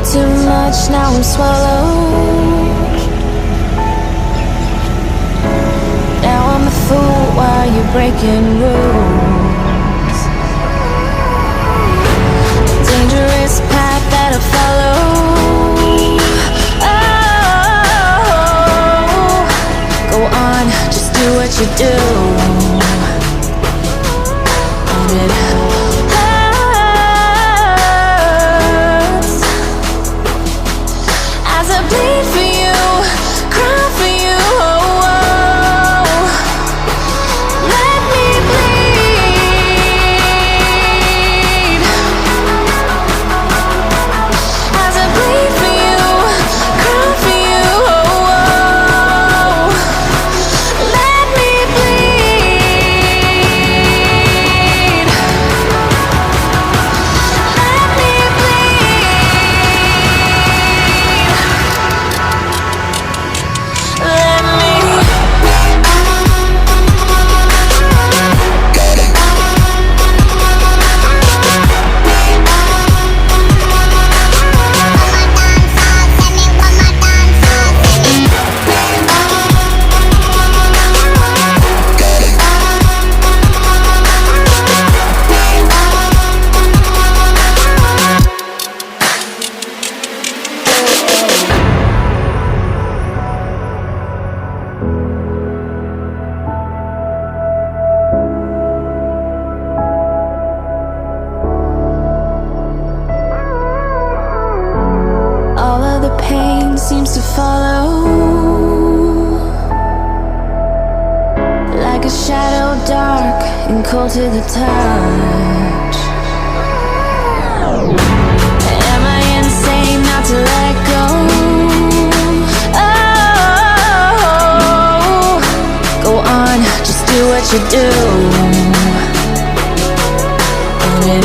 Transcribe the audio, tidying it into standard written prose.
too much, now I'm swallowed. Now I'm a fool while you're breaking rules. Dangerous path that I follow. Oh, go on, just do what you do. And it hurts as I bleed for you, cry for you. Oh, oh. Let me bleed as I bleed for you, cry for you. Oh, oh. Let me bleed. Let me bleed. Let me. All of the pain seems to follow, like a shadow dark and cold to the touch. Am I insane not to let go? Oh, go on, just do what you do. And it